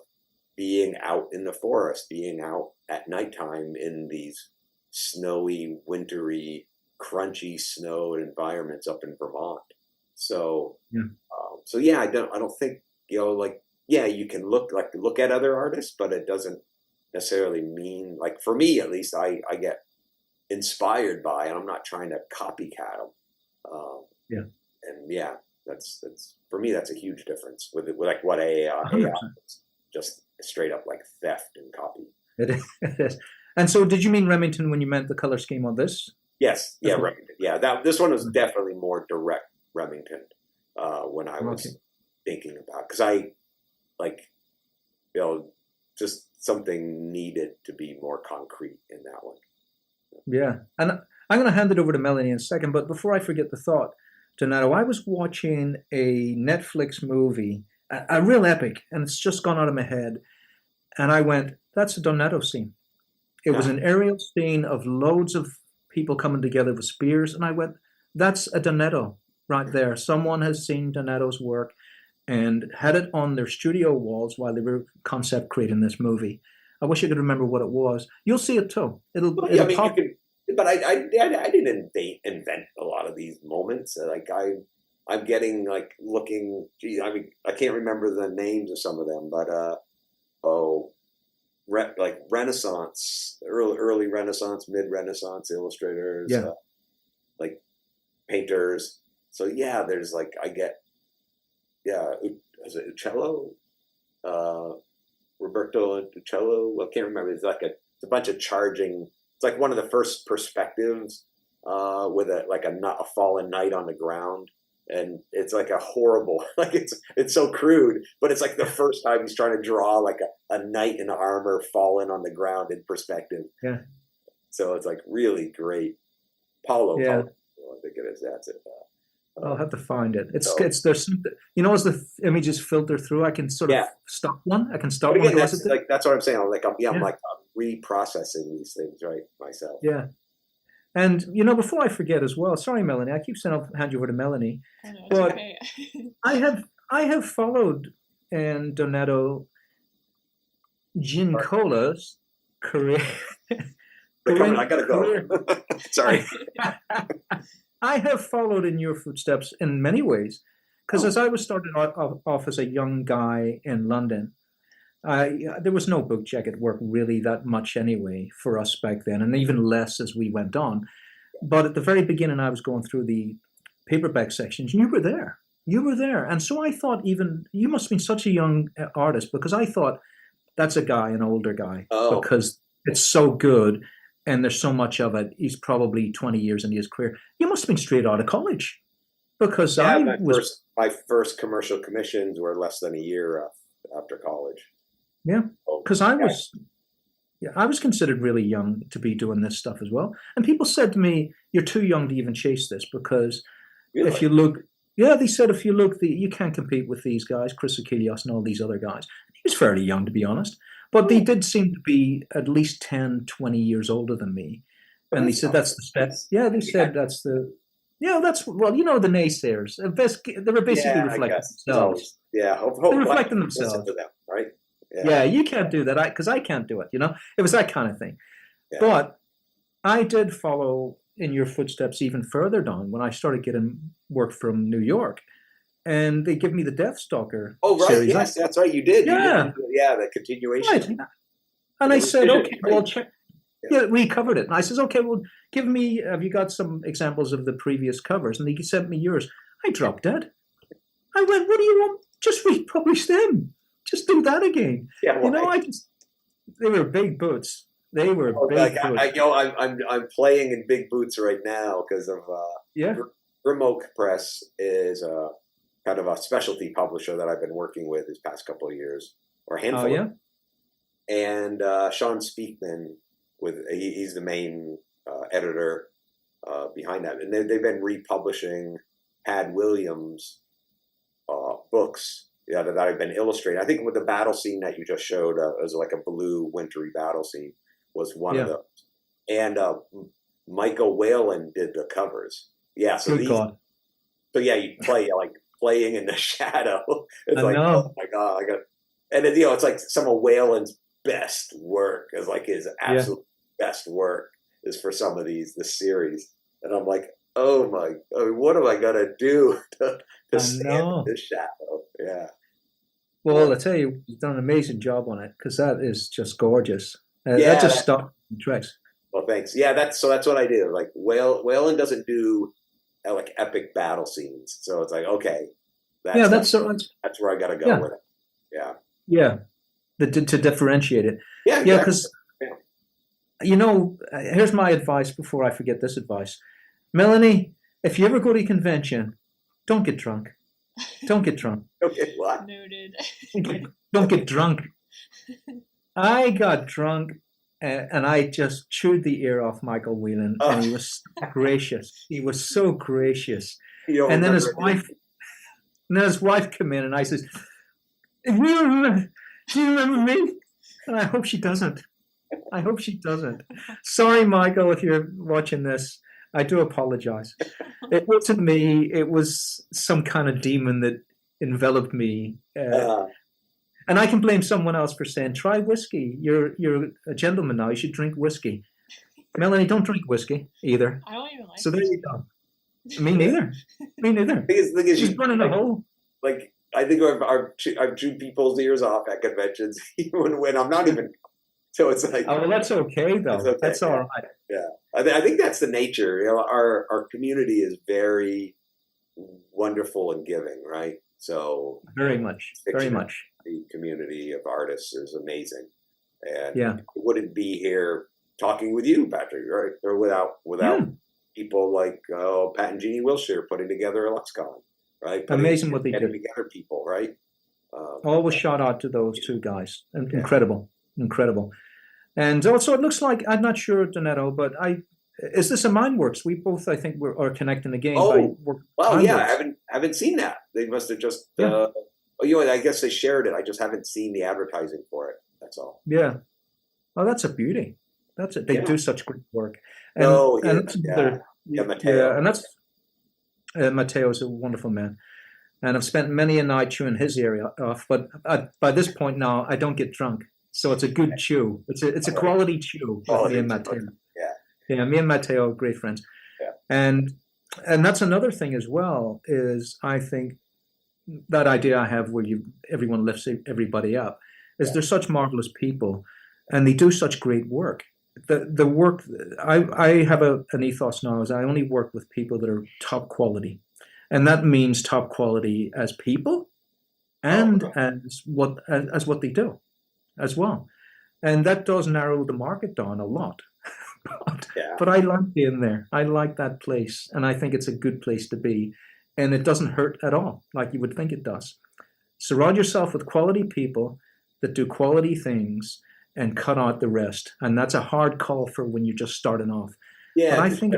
being out in the forest, being out at nighttime in these snowy, wintry, crunchy snowed environments up in Vermont. So, I don't think you can look at other artists, but it doesn't necessarily mean, like, for me at least, I get inspired by, and I'm not trying to copycat them. That's for me, that's a huge difference with like what AI is, just straight up like theft and copy. It is. And so did you mean Remington when you meant the color scheme on this? Yes. Yeah, Remington. Yeah, this one was definitely more direct Remington when I was thinking about, because I just something needed to be more concrete in that one. Yeah. And I'm going to hand it over to Melanie in a second, but before I forget the thought, Donado, I was watching a Netflix movie, a real epic, and it's just gone out of my head. And I went, that's a Donado scene. It was an aerial scene of loads of people coming together with spears. And I went, that's a Donado right there. Someone has seen Donado's work and had it on their studio walls while they were concept creating this movie. I wish I could remember what it was. You'll see it too. It'll pop. But I didn't invent a lot of these moments. Like I'm getting looking. Geez, I mean, I can't remember the names of some of them, but like Renaissance, early Renaissance, mid Renaissance illustrators, like painters. So there's is it Uchello? Roberto Uchello. I can't remember. It's a bunch of charging. It's like one of the first perspectives with a fallen knight on the ground, and it's like a horrible, it's so crude, but it's like the first time he's trying to draw like a knight in armor fallen on the ground in perspective. Yeah. So it's like really great. Paulo, I think it is. That's it. I'll have to find it. There's something, as the images filter through, I can sort of stop one. I can stop one. Again, that's what I'm saying. I'm reprocessing these things right myself. Yeah. And before I forget as well, sorry, Melanie, I keep saying I'll hand you over to Melanie, but okay. I have followed and Donado Giancola's career. I gotta go. Sorry. I have followed in your footsteps in many ways, because as I was starting off as a young guy in London, there was no book jacket work really that much anyway for us back then, and even less as we went on. But at the very beginning, I was going through the paperback sections, and you were there. You were there. And so I thought you must have been such a young artist, because I thought that's a guy, an older guy, because it's so good. And there's so much of it. He's probably 20 years into his career. You must have been straight out of college, because my first commercial commissions were less than a year after college. Yeah, because I was considered really young to be doing this stuff as well. And people said to me, "You're too young to even chase this, because if you look." Yeah, they said if you look, you can't compete with these guys, Chris Achilles and all these other guys. He was fairly young, to be honest. But they did seem to be at least 10, 20 years older than me. And they said that's the step. Yeah, they said that's the... Yeah, that's... Well, the naysayers. They were basically reflecting themselves. They're reflecting themselves. To them, right? Yeah, you can't do that, because I can't do it, It was that kind of thing. Yeah. But I did follow in your footsteps even further down when I started getting work from New York. And they give me the Deathstalker. Oh, right. series. Yes, that's right. You did. Yeah. The continuation. Right. And I said, okay, well, check. Yeah, we covered it. And I says, okay, well, have you got some examples of the previous covers? And he sent me yours. I dropped dead. I went, what do you want? Just republish them. Just do that again. Yeah, big boots. They were Like big boots. I'm playing in big boots right now because of Yeah. Remote Press is kind of a specialty publisher that I've been working with these past couple of years, or a Oh handful. yeah. And Sean Speakman, he's the main editor behind that, and they've been republishing Had Williams books that I've been illustrating. I think with the battle scene that you just showed, it was like a blue wintry battle scene, was one of those. And Michael Whalen did the covers. Yeah, so Good God. So yeah, you play like playing in the shadow. It's I like, know. oh my God, and then, it's like some of Whalen's best work is like his absolute best work is for some of the series, and I'm like, oh my, what am I gonna do to stand in the shadow? Yeah. Well, I tell you, you've done an amazing job on it because that is just gorgeous. Yeah, that just stopped tricks. Well, thanks. Yeah, that's what I do. Like Whalen doesn't do like epic battle scenes, so it's like, okay, that's where I got to go with it. Yeah. Yeah. To differentiate it. Yeah. Yeah, because here's my advice before I forget this advice. Melanie, if you ever go to a convention, don't get drunk. Don't get drunk. Okay, what? Noted. Don't get drunk. I got drunk and I just chewed the ear off Michael Whelan, and he was so gracious. He was so gracious. And then his wife came in, and I says, "Do you remember me?" And I hope she doesn't. I hope she doesn't. Sorry, Michael, if you're watching this. I do apologize. It wasn't me. It was some kind of demon that enveloped me. And I can blame someone else for saying, try whiskey. You're a gentleman now. You should drink whiskey. Melanie, don't drink whiskey either. I don't even like So there you go. Me neither. Me neither. The thing is, she's burning a hole. Like, I think I've chewed people's ears off at conventions, even when I'm not even. So it's like, oh, well, that's okay though. Okay. That's all right. Yeah, I think that's the nature. Our community is very wonderful and giving, right? So very much. The community of artists is amazing, and it wouldn't be here talking with you, Patrick, right? Or without people like Pat and Jeannie Wilshire putting together a lexicon, right? Amazing what they do. Together people, right? Always shout out to those two guys. Incredible. And also, it looks like, I'm not sure, Donado, but is this a Mindworks? We both, I think, are connecting the game. I haven't seen that. They must have just. I guess they shared it. I just haven't seen the advertising for it. That's all. Yeah. Oh, that's a beauty. That's it. They do such great work. Matteo. And that's Matteo's a wonderful man. And I've spent many a night chewing his ear off. But by this point now, I don't get drunk. So it's a good chew. It's a quality chew. Me and Matteo. Yeah, me and Matteo are great friends. Yeah. And that's another thing as well, is I think that idea I have where everyone lifts everybody up is they're such marvelous people and they do such great work. The work, I have an ethos now is I only work with people that are top quality. And that means top quality as people and as what they do as well. And that does narrow the market down a lot. But I like being there. I like that place. And I think it's a good place to be. And it doesn't hurt at all, like you would think it does. Surround yourself with quality people that do quality things and cut out the rest. And that's a hard call for when you're just starting off. Yeah, but I think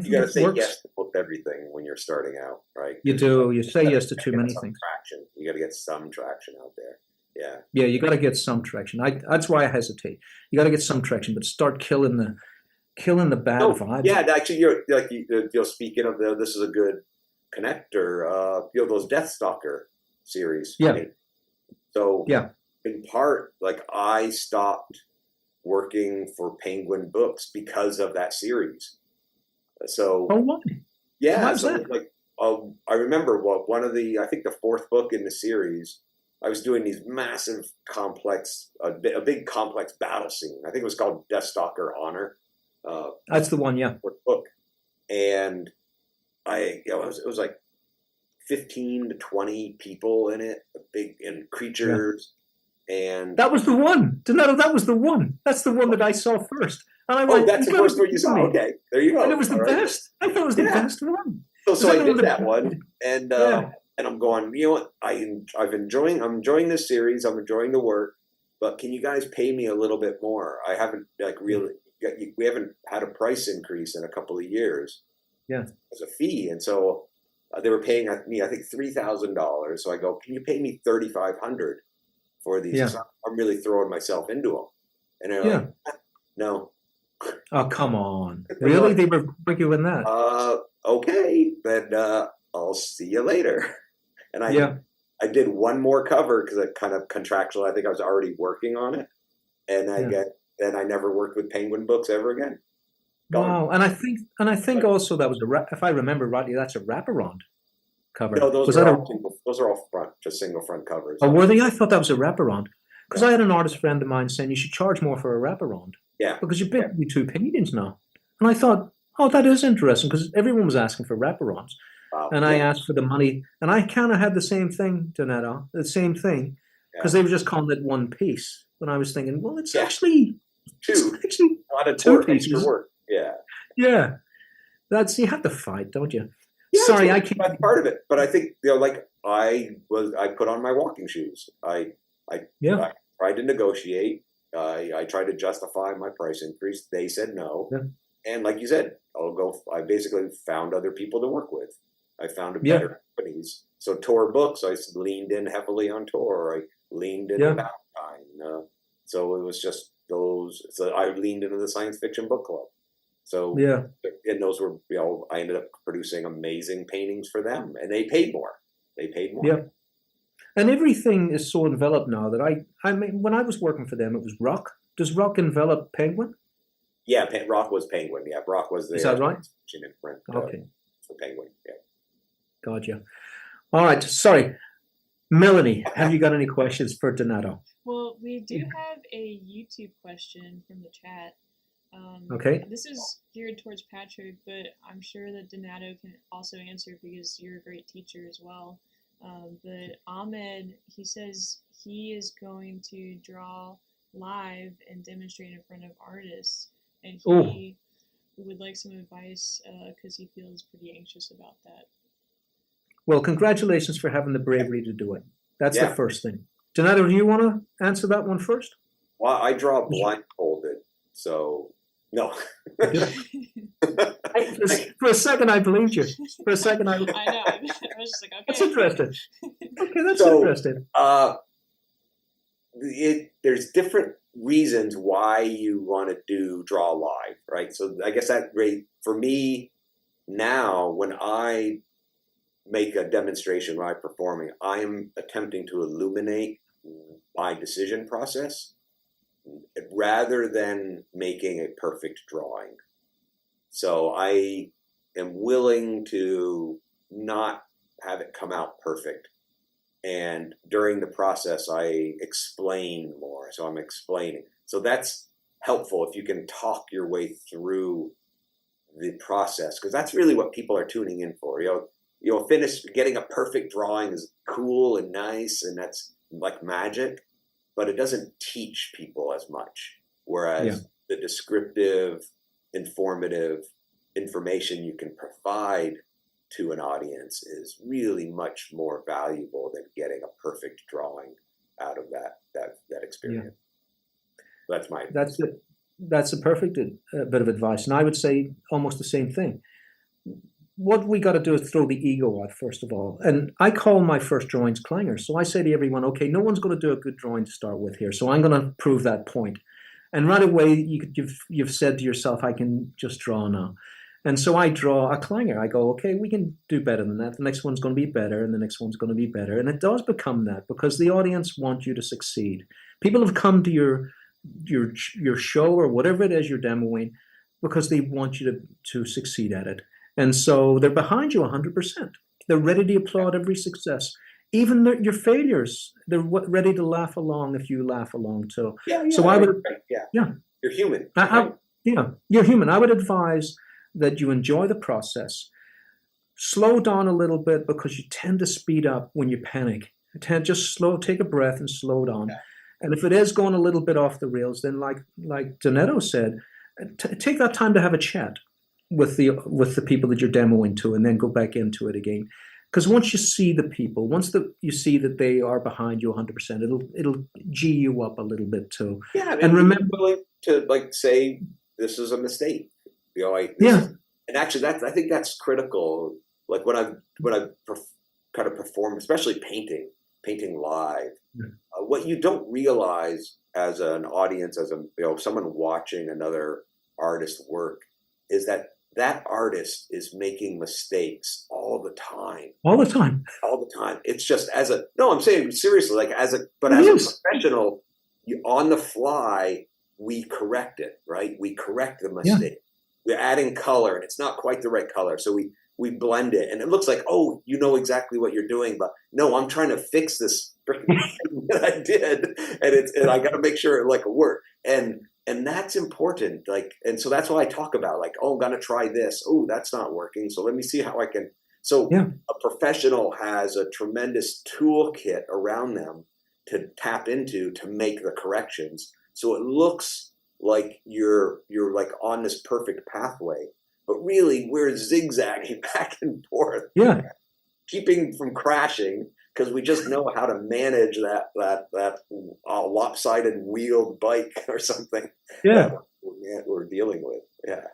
you got to say yes to both everything when you're starting out, right? You do. You say yes to too many things. Traction. You got to get some traction out there. Yeah. Yeah, you got to get some traction. That's why I hesitate. You got to get some traction, but start killing the bad vibes. Yeah, actually, you're speaking of this is a good connector. Those Deathstalker series. Yeah. Right? So in part, like I stopped working for Penguin Books because of that series. So. Oh, why? Yeah. Why is that? Like, I remember I think the fourth book in the series. I was doing these massive, a big complex battle scene. I think it was called Deathstalker Honor. That's the one, yeah. Book, and it was like 15 to 20 people in it, creatures, and That was the one. Donato, that was the one. That's the one that I saw first. And I went, that's the "You gotta first one be you saw. kidding me." Okay, there you go. And it was the All right. best. I thought it was the Yeah. best one. So I that did the- that one, and Yeah. and I'm going. You know what? I'm enjoying this series. I'm enjoying the work, but can you guys pay me a little bit more? I haven't really. We haven't had a price increase in a couple of years. Yeah. As a fee, and so they were paying me, I think, $3,000. So I go, can you pay me $3,500 for these? Yeah. So I'm really throwing myself into them, and they're like, no. Oh, come on. Really? They were arguing that? Okay, then I'll see you later. And I did one more cover because I kind of contractual. I think I was already working on it, and then I never worked with Penguin Books ever again. Gone. Wow. And I think also that was if I remember rightly, that's a wraparound cover. No, those was are that all front, just single front covers. Oh, were they? I thought that was a wraparound. Because I had an artist friend of mine saying you should charge more for a wraparound. Yeah. Because you're basically two paintings now. And I thought, oh, that is interesting because everyone was asking for wraparounds. Wow. And I asked for the money. And I kind of had the same thing, Donado, the same thing. Because they were just calling it one piece. And I was thinking, well, it's actually two. It's actually a lot of two work, pieces. extra work. Yeah. Yeah. You have to fight, don't you? Yeah, Sorry, I can't. That's part of it. But I think, like I put on my walking shoes. I tried to negotiate. I tried to justify my price increase. They said no. Yeah. And like you said, I basically found other people to work with. I found better companies. So Tor Books, I leaned in heavily on Tor. I leaned into Downtime. So it was just those. So I leaned into the Science Fiction Book Club. So and those were, I ended up producing amazing paintings for them, and they paid more. Yeah. And everything is so enveloped now that I mean, when I was working for them, it was Rock. Does Rock envelop Penguin? Yeah, Rock was Penguin. Yeah, Rock was the. Is that right? Print, okay. For Penguin. Yeah. Gotcha. All right. Sorry, Melanie. Have you got any questions for Donado? Well, we do have a YouTube question from the chat. Okay. This is geared towards Patrick, but I'm sure that Donado can also answer because you're a great teacher as well. But Ahmed, he says he is going to draw live and demonstrate in front of artists, and he would like some advice because he feels pretty anxious about that. Well, congratulations for having the bravery to do it. That's the first thing. Donado, do you want to answer that one first? Well, I draw blindfolded, so no. For a second, I believed you. For a second, I know. I was just like, okay. That's interesting. Okay, that's interesting. There's different reasons why you want to draw live, right? So I guess that for me now, when I make a demonstration when I'm performing, I am attempting to illuminate my decision process rather than making a perfect drawing. So I am willing to not have it come out perfect. And during the process, I explain more. So I'm explaining. So that's helpful if you can talk your way through the process, because that's really what people are tuning in for. Getting a perfect drawing is cool and nice, and that's like magic, but it doesn't teach people as much. Whereas the descriptive, informative information you can provide to an audience is really much more valuable than getting a perfect drawing out of that experience. That's a perfect bit of advice, and I would say almost the same thing. What we got to do is throw the ego out first of all, and I call my first drawings clangers. So I say to everyone, okay, no one's going to do a good drawing to start with here, so I'm going to prove that point. And right away, you've said to yourself, I can just draw now. And so I draw a clanger. I go, okay, we can do better than that. The next one's going to be better, and the next one's going to be better. And it does become that because the audience want you to succeed. People have come to your show or whatever it is you're demoing because they want you to succeed at it. And so they're behind you 100%. They're ready to applaud every success. Even your failures, they're ready to laugh along if you laugh along too. So I would, you're human. You're human. I would advise that you enjoy the process. Slow down a little bit because you tend to speed up when you panic. Take a breath and slow down. And if it is going a little bit off the rails, then like Donado said, take that time to have a chat with the people that you're demoing to, and then go back into it again. Because once you see the people, you see that they are behind you 100%, it'll g you up a little bit too. Yeah, I mean, and remember willing to like say this is a mistake. You know, and actually I think that's critical. Like when I kind of perform, especially painting live, what you don't realize as an audience, as someone watching another artist work, is that artist is making mistakes all the time. All the time. It's just I'm saying seriously, like as a professional, on the fly, we correct it, right? We correct the mistake. We're adding color and it's not quite the right color. So we blend it and it looks like, oh, you know exactly what you're doing, but no, I'm trying to fix this freaking thing that I did. And I got to make sure it like work. And that's important. Like, and so that's why I talk about like, oh, I'm going to try this. Oh, that's not working. So let me see how I can. So a professional has a tremendous toolkit around them to tap into to make the corrections. So it looks like you're like on this perfect pathway, but really we're zigzagging back and forth. Yeah. Keeping from crashing because we just know how to manage that lopsided wheeled bike or something. Yeah. That we're dealing with. Yeah.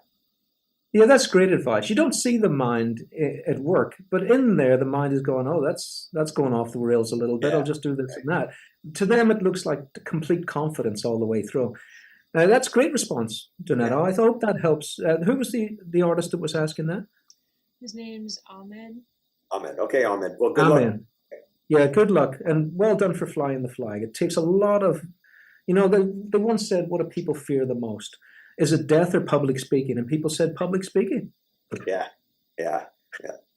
Yeah, that's great advice. You don't see the mind at work, but in there, the mind is going, oh, that's going off the rails a little bit. I'll just do this and that. To them, it looks like complete confidence all the way through. That's a great response, Donado. I hope that helps. Who was the artist that was asking that? His name's Ahmed. Ahmed. Okay, Ahmed. Well, good luck. Yeah, good luck. And well done for flying the flag. It takes a lot of, they once said, what do people fear the most? Is it death or public speaking? And people said public speaking. Yeah.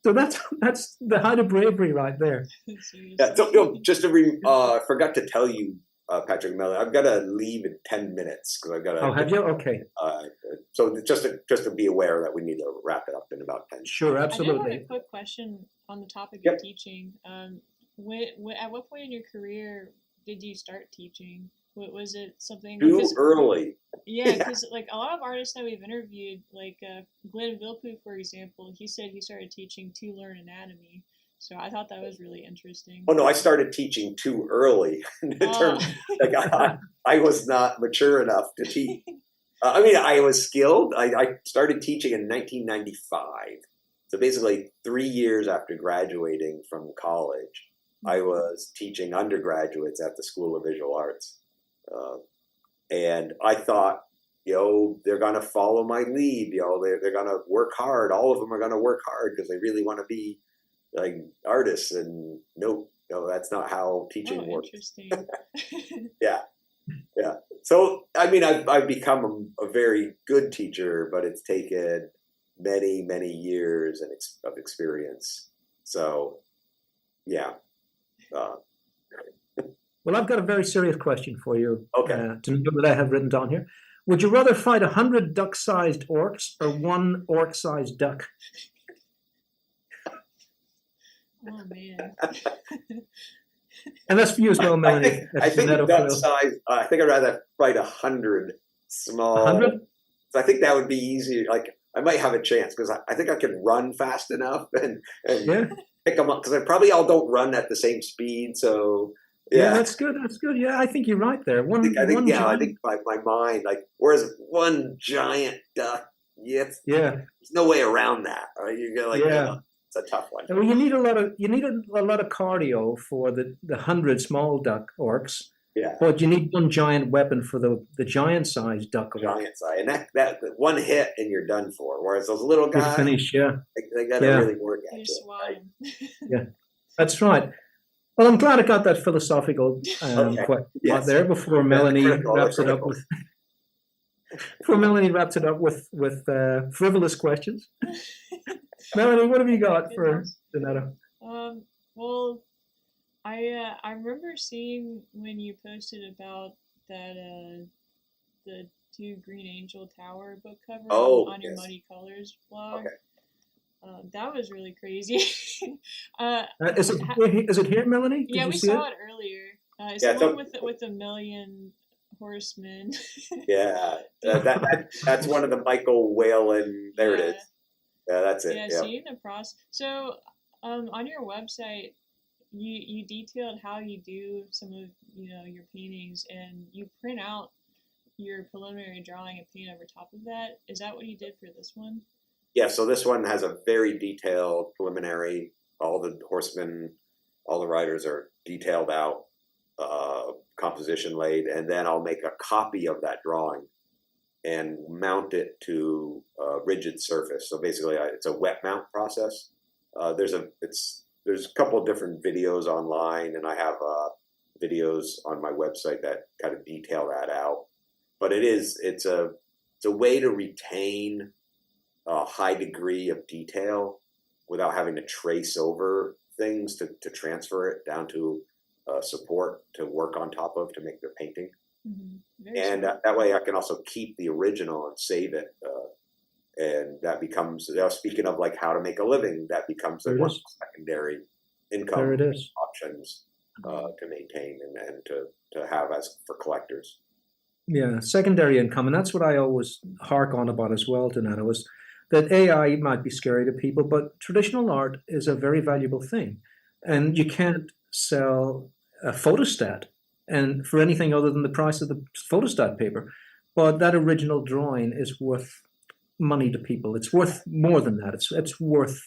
So that's the height of bravery right there. Yeah. Just forgot to tell you, Patrick Melanie, I've got to leave in 10 minutes because I've got to. Oh, have you? Okay. So just to be aware that we need to wrap it up in about 10 minutes. Sure, absolutely. I did have a quick question on the topic of teaching. At what point in your career did you start teaching? Was it something too early? Yeah, because like a lot of artists that we've interviewed, like Glenn Villepeu, for example, he said he started teaching to learn anatomy. So I thought that was really interesting. Oh no, I started teaching too early. In terms, like I was not mature enough to teach. I mean, I was skilled. I started teaching in 1995. So basically 3 years after graduating from college, I was teaching undergraduates at the School of Visual Arts. And I thought, they're going to follow my lead. They're going to work hard. All of them are going to work hard because they really want to be like artists. And no, that's not how teaching works. Interesting. Yeah. So, I mean, I've become a very good teacher, but it's taken many, many years of experience. So, yeah. Well, I've got a very serious question for you. Okay. That I have written down here. Would you rather fight 100 duck-sized orcs or one orc-sized duck? Oh man. And that's for you as well, Melanie. I think duck size. I think I'd rather fight 100 small. 100? So I think that would be easier. Like I might have a chance because I think I can run fast enough and pick them up because they probably all don't run at the same speed. So. Yeah, that's good. Yeah, I think you're right there. I think my mind, like, whereas one giant duck, there's no way around that. Right? You go like, it's a tough one. Well, you need a lot of cardio for the 100 small duck orcs. Yeah. But you need one giant weapon for the giant-sized duck orc. Giant size, and that one hit and you're done for. Whereas those little guys, finish, they got to really work at you. Right? Yeah, that's right. Well, I'm glad I got that philosophical question there before Melanie wraps it up with. Before Melanie wraps it up with frivolous questions. Melanie, what have you got for Donado? Well, I remember seeing when you posted about that the 2 Green Angel Tower book cover on your Muddy Colors blog. Okay. That was really crazy. Is it here, Melanie? We saw it earlier. It's Yeah, the so one with the million horsemen. yeah, that's one of the Michael Whalen. There it Yeah. is. Yeah, that's it. Yeah, Yeah. seeing the process. So, on your website, you detailed how you do some of your paintings, and you print out your preliminary drawing and paint over top of that. Is that what you did for this one? Yeah, so this one has a very detailed preliminary. All the horsemen, all the riders are detailed out, composition laid, and then I'll make a copy of that drawing and mount it to a rigid surface. So basically, it's a wet mount process. There's a couple of different videos online, and I have videos on my website that kind of detail that out. But it's a way to retain a high degree of detail without having to trace over things to transfer it down to support to work on top of to make the painting. And that way I can also keep the original and save it. And that becomes, speaking of like how to make a living, that becomes like one secondary income options to maintain and to have as for collectors. Yeah, secondary income. And that's what I always hark on about as well, Donado, is that AI might be scary to people, but traditional art is a very valuable thing. And you can't sell a photostat and for anything other than the price of the photostat paper. But that original drawing is worth money to people. It's worth more than that. It's worth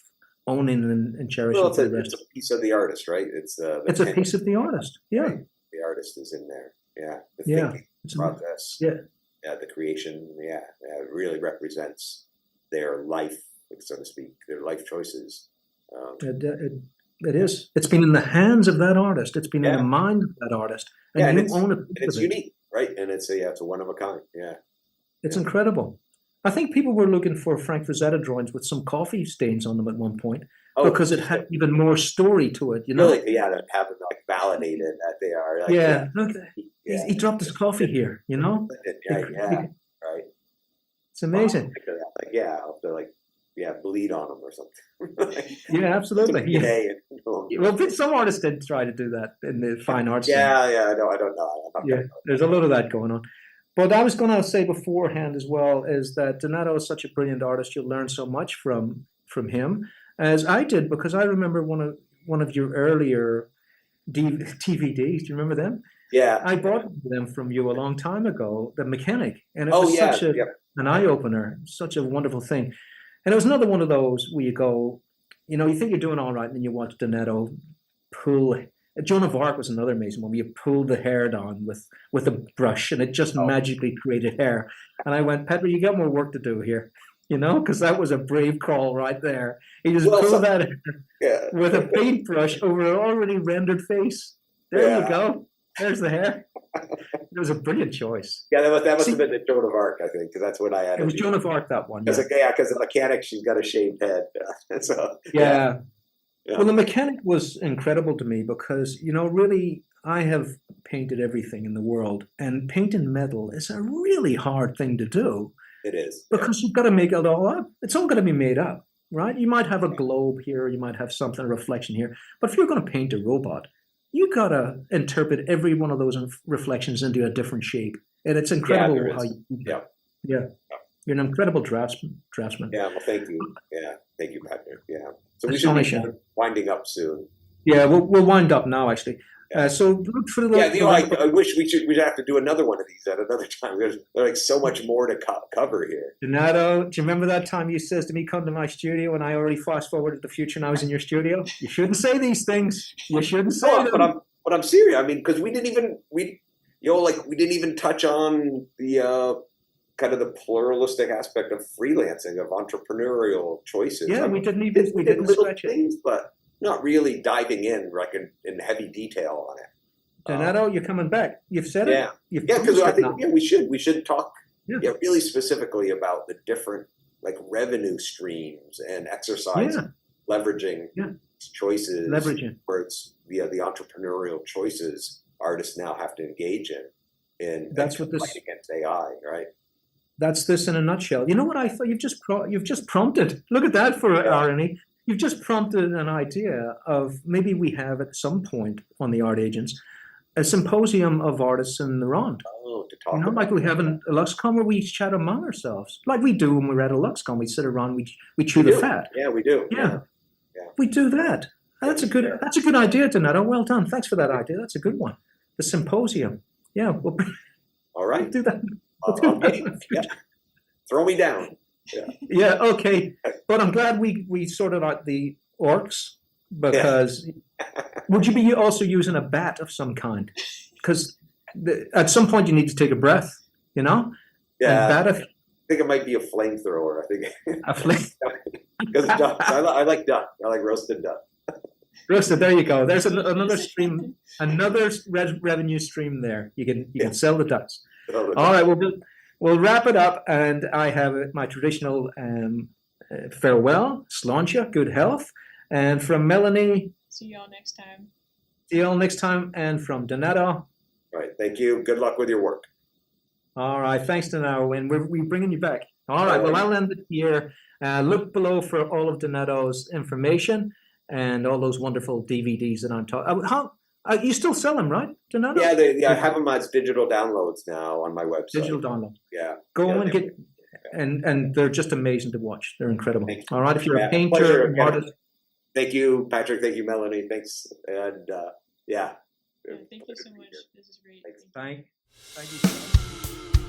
owning and cherishing. Well, it's a piece of the artist, right? It's a piece of the artist. Yeah, right? The artist is in there. Yeah, the thinking process. Yeah, the creation. Yeah, it really represents their life, so to speak, their life choices. It is. It's been in the hands of that artist. It's been in the mind of that artist, and you own it. And it's unique, right? And it's a one of a kind. Yeah, it's incredible. I think people were looking for Frank Frazetta drawings with some coffee stains on them at one point because it had even more story to it. You know, really, that haven't like validated that they are. Like, look, he dropped his coffee here. You know, right. It's amazing. Bleed on them or something. Yeah, absolutely. Well, some artists did try to do that in the fine arts. I don't know. There's a lot of that going on. But I was going to say beforehand as well is that Donado is such a brilliant artist. You'll learn so much from him, as I did, because I remember one of your earlier DVDs. Do you remember them? Yeah. I bought them from you a long time ago, The Mechanic, and it was such an eye-opener, such a wonderful thing. And it was another one of those where you go, you think you're doing all right, and then you watch Donado pull. Joan of Arc was another amazing one where you pull the hair down with a brush, and it just magically created hair. And I went, Pedro, you got more work to do here, because that was a brave call right there. He just pulled that hair with a paintbrush over an already rendered face. There you go. There's the hair. It was a brilliant choice. Yeah, that must have been the Joan of Arc, I think, because that's what I had. It was Joan of Arc, that one. Because the Mechanic, she's got a shaved head. So, Well, The Mechanic was incredible to me because, really, I have painted everything in the world, and painting metal is a really hard thing to do. It is. Because you've got to make it all up. It's all got to be made up, right? You might have a globe here, you might have something, a reflection here, but if you're going to paint a robot, you got to interpret every one of those reflections into a different shape. And it's incredible how you do that. Yeah. You're an incredible draftsman. Yeah, well, thank you. Yeah, thank you, Patrick. Yeah. So we should be winding up soon. Yeah, we'll wind up now, actually. So look for the. I wish we'd have to do another one of these at another time. There's like so much more to cover here. Donado, do you remember that time you says to me, "Come to my studio," and I already fast forwarded the future and I was in your studio? You shouldn't say these things. You shouldn't say them. But I'm serious. I mean, because we didn't even touch on the kind of the pluralistic aspect of freelancing, of entrepreneurial choices. Yeah, we didn't stretch things, but not really diving in like in heavy detail on it. Donado, you're coming back. You've said it. Because I think we should talk really specifically about the different like revenue streams and exercise leveraging choices, where it's the entrepreneurial choices artists now have to engage in. That's what this fight against AI, right? That's this in a nutshell. You know what I thought? You've just prompted. Look at that for irony. You've just prompted an idea of maybe we have at some point on the Art Agents a symposium of artists in the Rond. Oh, to talk You know, about like we have a LuxCon where we chat among ourselves, like we do when we're at a LuxCon. We sit around, we chew the do. fat. Yeah, we do. Yeah, Yeah. we do that. That's a good idea, Donado. Well done. Thanks for that idea. That's a good one. The symposium. Yeah, All we'll right. do that. I'll get it. Yeah. Throw me down. Yeah, okay. But I'm glad we sorted out the orcs, because would you be also using a bat of some kind? Because at some point you need to take a breath, you know? Yeah. And I think it might be a flamethrower. I think a flame. because ducks. I like duck. I like roasted duck. Roasted, there you go. There's another stream, another revenue stream there. You can sell the ducks. All right, we'll wrap it up, and I have my traditional farewell, Sláinte, good health, and from Melanie. See y'all next time. See y'all next time, and from Donado. All right, thank you. Good luck with your work. All right, thanks, Donado, and we're bringing you back. All right, well, I'll end it here. Look below for all of Donado's information and all those wonderful DVDs that I'm talking. How you still sell them, right, Donado? Yeah, I have them as digital downloads now on my website. Digital download. Yeah. Go and get, and they're just amazing to watch. They're incredible. Thanks. All right, if you're a Pleasure painter, again. artist. Thank you, Patrick. Thank you, Melanie. Thanks, and Yeah, thank you so much. This is great. Thanks. Thank you.